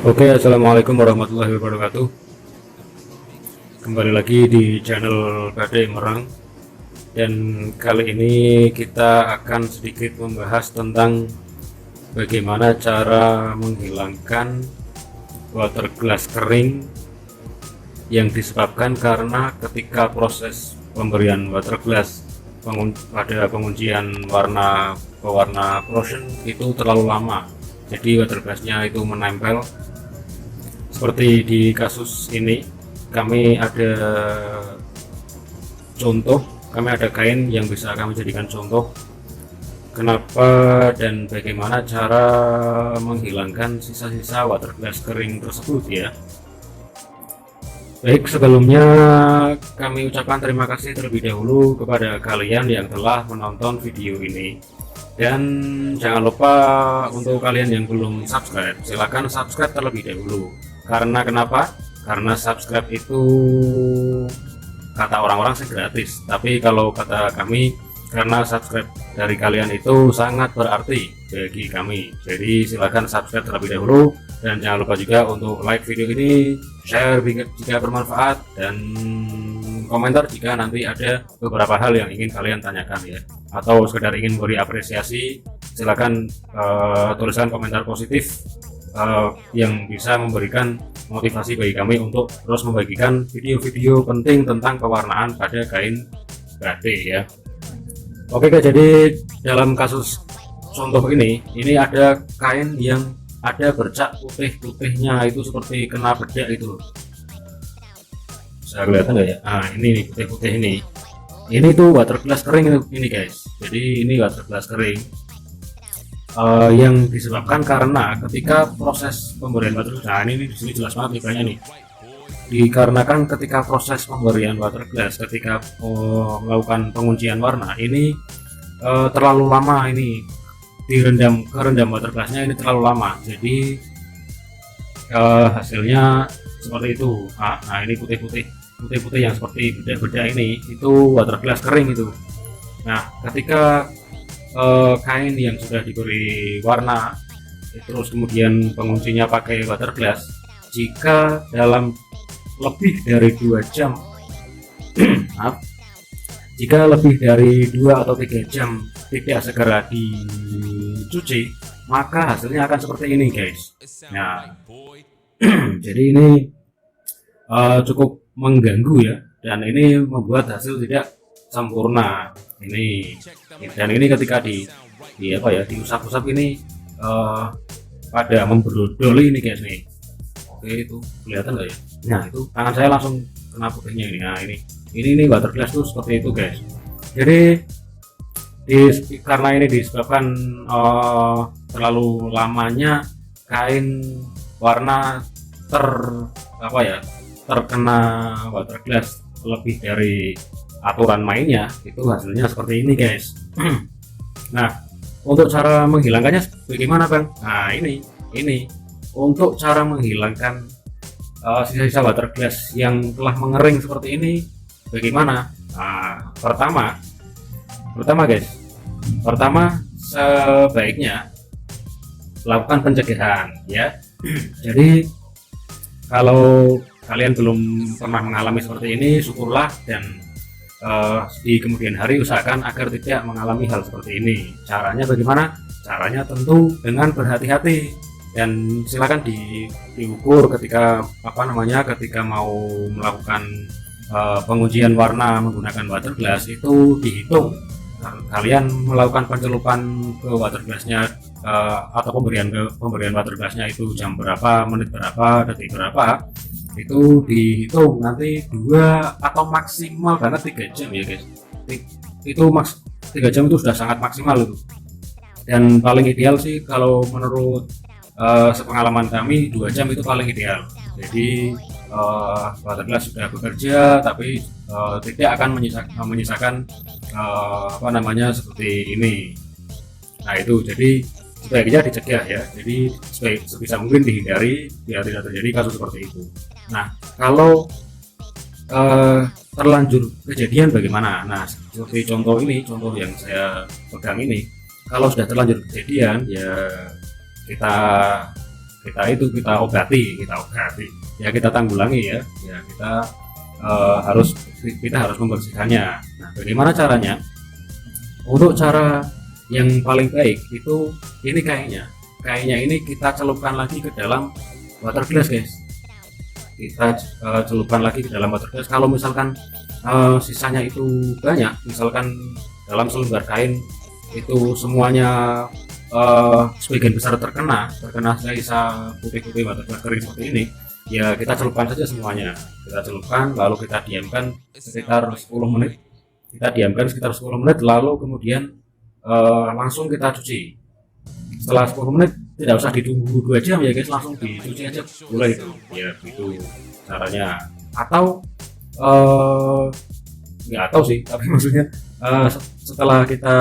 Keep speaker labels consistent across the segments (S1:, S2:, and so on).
S1: Oke, assalamualaikum warahmatullahi wabarakatuh. Kembali lagi di channel Badai Merang, dan kali ini kita akan sedikit membahas tentang bagaimana cara menghilangkan water glass kering yang disebabkan karena ketika proses pemberian water glass pada penguncian warna pewarna corrosion itu terlalu lama, jadi water glassnya itu menempel. Seperti di kasus ini, kami ada kain yang bisa kami jadikan contoh kenapa dan bagaimana cara menghilangkan sisa-sisa water glass kering tersebut ya. Baik, sebelumnya kami ucapkan terima kasih terlebih dahulu kepada kalian yang telah menonton video ini, dan jangan lupa untuk kalian yang belum subscribe, silahkan subscribe terlebih dahulu. Karena kenapa? Karena subscribe itu kata orang-orang sih gratis, tapi kalau kata kami, karena subscribe dari kalian itu sangat berarti bagi kami. Jadi silahkan subscribe terlebih dahulu, dan jangan lupa juga untuk like video ini, share jika bermanfaat, dan komentar jika nanti ada beberapa hal yang ingin kalian tanyakan ya, atau sekedar ingin beri apresiasi. Silahkan tuliskan komentar positif yang bisa memberikan motivasi bagi kami untuk terus membagikan video-video penting tentang pewarnaan pada kain batik ya. Oke guys, jadi dalam kasus contoh ini ada kain yang ada bercak putih-putihnya, itu seperti kena bedak itu. Bisa kelihatan nggak ya? Nah, ini putih-putih ini tuh water glass kering ini guys. Jadi ini water glass kering yang disebabkan karena ketika proses pemberian water glass, nah ini di sini jelas banget nih kayaknya nih, dikarenakan ketika proses pemberian water glass, ketika melakukan penguncian warna ini terlalu lama, ini kerendam water glassnya ini terlalu lama, jadi hasilnya seperti itu. Nah ini putih-putih yang seperti bedak-bedak ini, itu water glass kering itu. Nah ketika kain yang sudah diberi warna terus kemudian penguncinya pakai water glass, jika dalam lebih dari 2 jam jika lebih dari 2 atau 3 jam tidak segera dicuci, maka hasilnya akan seperti ini guys. Nah jadi ini cukup mengganggu ya, dan ini membuat hasil tidak sempurna ini. Dan ini ketika diusap-usap ini pada membrodol ini guys nih. Oke, itu kelihatan nggak ya? Nah itu tangan saya langsung kena putihnya ini. Nah ini water glass tuh seperti itu guys. Jadi karena ini disebabkan terlalu lamanya kain warna terkena water glass lebih dari aturan mainnya, itu hasilnya seperti ini guys. Nah untuk cara menghilangkannya bagaimana bang? Nah ini untuk cara menghilangkan sisa-sisa water glass yang telah mengering seperti ini bagaimana? Nah, pertama sebaiknya lakukan pencegahan ya. Jadi kalau kalian belum pernah mengalami seperti ini, syukurlah, dan di kemudian hari usahakan agar tidak mengalami hal seperti ini. Caranya bagaimana? Caranya tentu dengan berhati-hati, dan silakan diukur ketika ketika mau melakukan pengujian warna menggunakan water glass, itu dihitung kalian melakukan pencelupan ke water glassnya atau pemberian water glassnya itu jam berapa, menit berapa, detik berapa, itu dihitung nanti 2 atau maksimal banget 3 jam ya guys. Itu 3 jam itu sudah sangat maksimal itu, dan paling ideal sih kalau menurut sepengalaman kami 2 jam itu paling ideal. Jadi water glass sudah bekerja tapi tidak akan menyisakan seperti ini. Nah itu jadi sebaiknya dicegah ya, jadi sebisa mungkin dihindari biar tidak terjadi kasus seperti itu. Nah kalau terlanjur kejadian bagaimana? Nah seperti contoh yang saya pegang ini, kalau sudah terlanjur kejadian ya kita kita obati ya, kita tanggulangi ya kita harus membersihkannya. Nah, bagaimana caranya? Untuk cara yang paling baik itu ini kayaknya ini kita celupkan lagi ke dalam water glass, guys. Kita celupkan lagi ke dalam water glass. Kalau misalkan sisanya itu banyak, misalkan dalam selembar kain itu semuanya sebagian besar terkena sisa putih-putih water glass kering seperti ini, ya kita celupkan saja semuanya. Kita celupkan lalu kita diamkan sekitar 10 menit. Lalu kemudian langsung kita cuci. Setelah 10 menit, tidak usah ditunggu 2 jam ya guys, langsung dicuci aja boleh itu ya, gitu caranya. Atau nggak tahu sih, tapi maksudnya setelah kita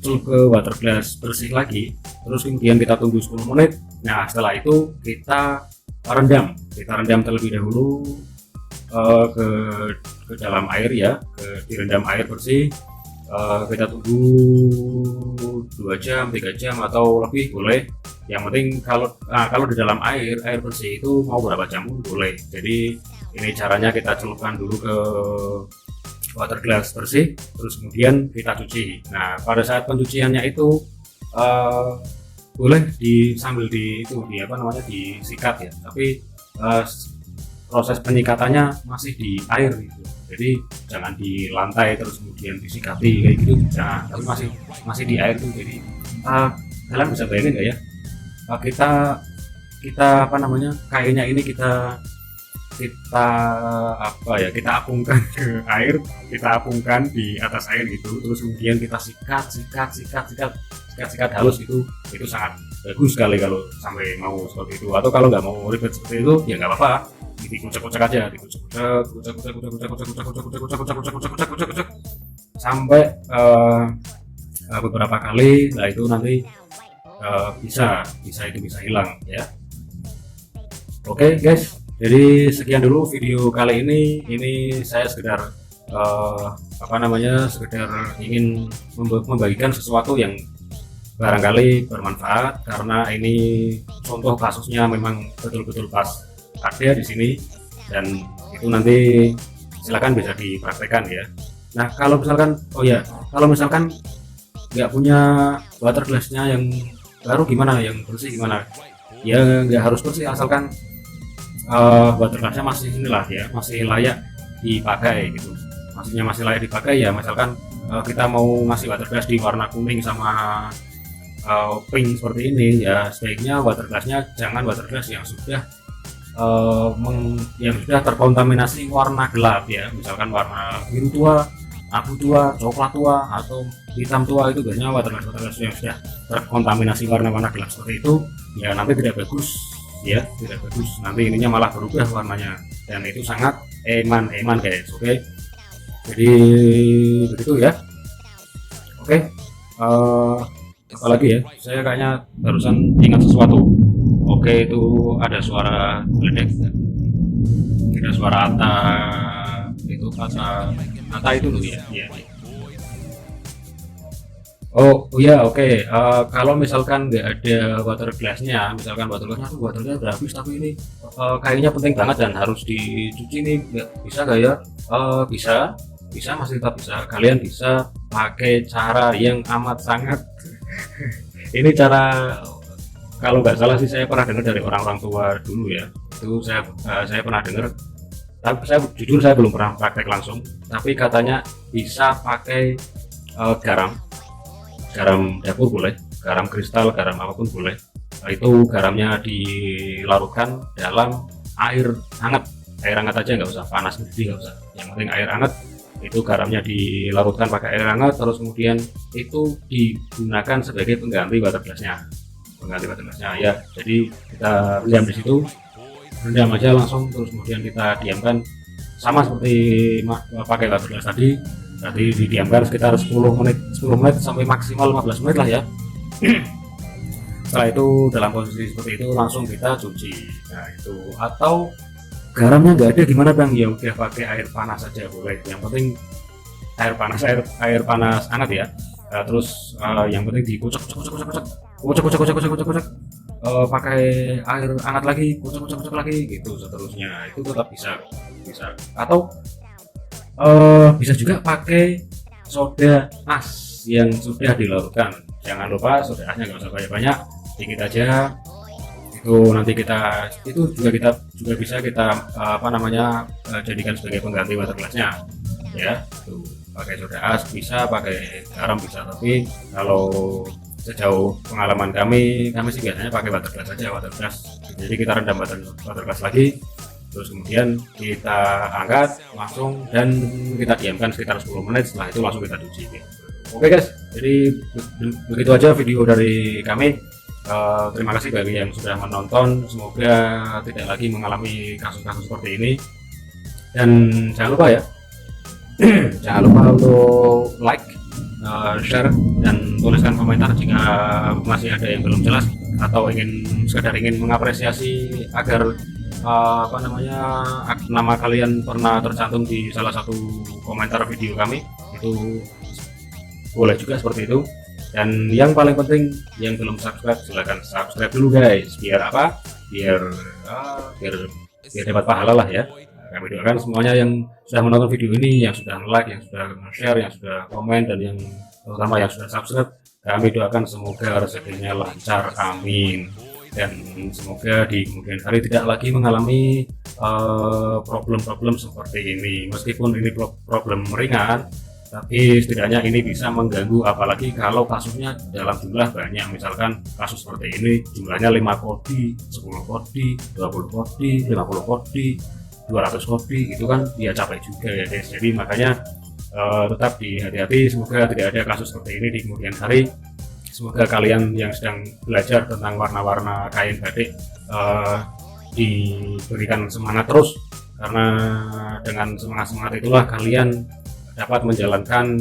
S1: celup ke water glass bersih lagi, terus kemudian kita tunggu 10 menit. Nah, setelah itu kita rendam terlebih dahulu ke dalam air ya, direndam air bersih. Kita tunggu 2 jam, 3 jam atau lebih boleh. Yang penting kalau di dalam air bersih itu mau berapa jam pun boleh. Jadi ini caranya, kita celupkan dulu ke water glass bersih, terus kemudian kita cuci. Nah, pada saat pencuciannya itu boleh sambil disikat ya, tapi proses penyikatannya masih di air gitu. Jadi jangan di lantai terus kemudian disikati kayak gitu, jangan, tapi masih di air tuh. Jadi kalian bisa bayangin nggak ya, kita kainnya ini kita apungkan ke air, kita apungkan di atas air gitu, terus kemudian kita sikat halus. Itu sangat bagus sekali kalau sampai mau seperti itu. Atau kalau nggak mau ribet seperti itu ya nggak apa-apa, dikucek-kucek aja, sampai beberapa kali. Nah, itu nanti bisa hilang ya. Oke guys, jadi sekian dulu video kali ini. Ini saya sekedar sekedar ingin membagikan sesuatu yang barangkali bermanfaat, karena ini contoh kasusnya memang betul-betul pas ada di sini, dan itu nanti silakan bisa dipraktekkan ya. Nah, kalau misalkan nggak punya water glassnya yang baru gimana, yang bersih gimana? Ya nggak harus bersih, asalkan water glassnya masih layak dipakai gitu. Maksudnya masih layak dipakai ya, misalkan kita mau ngasih water glass di warna kuning sama pink seperti ini ya, sebaiknya water glassnya jangan water glass yang sudah terkontaminasi warna gelap ya, misalkan warna biru tua, abu tua, coklat tua, atau hitam tua. Itu biasanya water glass yang sudah terkontaminasi warna-warna gelap seperti itu ya, nanti tidak bagus ya, nanti ininya malah berubah warnanya, dan itu sangat eman guys. Oke, jadi begitu ya. Oke, apalagi ya, saya kayaknya barusan ingat sesuatu. Oke, itu ada suara geledek, ada suara ata itu loh ya. Oh iya, oke. Kalau misalkan nggak ada water glassnya, misalkan water glass udah habis, tapi ini kayaknya penting banget dan harus dicuci nih, bisa nggak ya? Bisa, masih tetap bisa. Kalian bisa pakai cara yang amat sangat ini cara, kalau nggak salah sih saya pernah dengar dari orang-orang tua dulu ya. Itu saya pernah dengar, tapi saya belum pernah praktek langsung. Tapi katanya bisa pakai garam dapur boleh, garam kristal, garam apapun boleh. Itu garamnya dilarutkan dalam air hangat aja, nggak usah panas mendidih, nggak usah, yang penting air hangat. Itu garamnya dilarutkan pakai air hangat, terus kemudian itu digunakan sebagai pengganti water glassnya ya. Jadi kita rendam di situ, rendam aja langsung, terus kemudian kita diamkan sama seperti pakai water glass tadi didiamkan sekitar 10 menit sampai maksimal 15 menit lah ya. Setelah itu dalam posisi seperti itu langsung kita cuci. Nah itu, atau garamnya nggak ada gimana bang? Ya udah pakai air panas saja boleh, yang penting air panas hangat ya. Terus yang penting dikucek pakai air hangat lagi, kocok lagi gitu seterusnya, itu tetap bisa. Atau bisa juga pakai soda as yang sudah dilarutkan. Jangan lupa soda asnya nggak usah banyak-banyak, sedikit aja. Itu nanti itu juga bisa kita jadikan sebagai pengganti water glassnya ya. Tuh, pakai soda as bisa, pakai garam bisa, tapi kalau sejauh pengalaman kami sih biasanya pakai water glass aja, water glass. Jadi kita rendam water glass lagi, terus kemudian kita angkat langsung dan kita diamkan sekitar 10 menit, setelah itu langsung kita cuci gitu. Oke guys, jadi begitu aja video dari kami. Terima kasih bagi yang sudah menonton, semoga tidak lagi mengalami kasus-kasus seperti ini, dan jangan lupa ya jangan lupa untuk like, share, dan tuliskan komentar jika masih ada yang belum jelas atau sekedar ingin mengapresiasi agar nama kalian pernah tercantum di salah satu komentar video kami, itu boleh juga seperti itu. Dan yang paling penting, yang belum subscribe silahkan subscribe dulu guys, biar dapat pahala lah ya. Kami doakan semuanya yang sudah menonton video ini, yang sudah like, yang sudah share, yang sudah komen, dan yang terutama yang sudah subscribe, kami doakan semoga rezekinya lancar, amin. Dan semoga di kemudian hari tidak lagi mengalami problem-problem seperti ini. Meskipun ini problem ringan, tapi setidaknya ini bisa mengganggu, apalagi kalau kasusnya dalam jumlah banyak. Misalkan kasus seperti ini jumlahnya 5 kodi, 10 kodi, 20 kodi, 50 kodi, 200 kodi, itu kan dia capek juga ya guys. Jadi makanya tetap hati-hati, semoga tidak ada kasus seperti ini di kemudian hari. Semoga kalian yang sedang belajar tentang warna-warna kain batik diberikan semangat terus, karena dengan semangat itulah kalian dapat menjalankan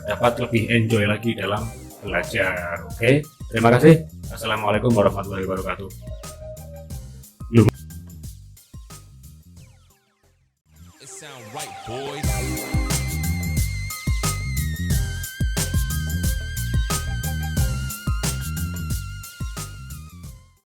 S1: dapat lebih enjoy lagi dalam belajar. Oke, terima kasih. Assalamualaikum warahmatullahi wabarakatuh.
S2: It sound right, boys.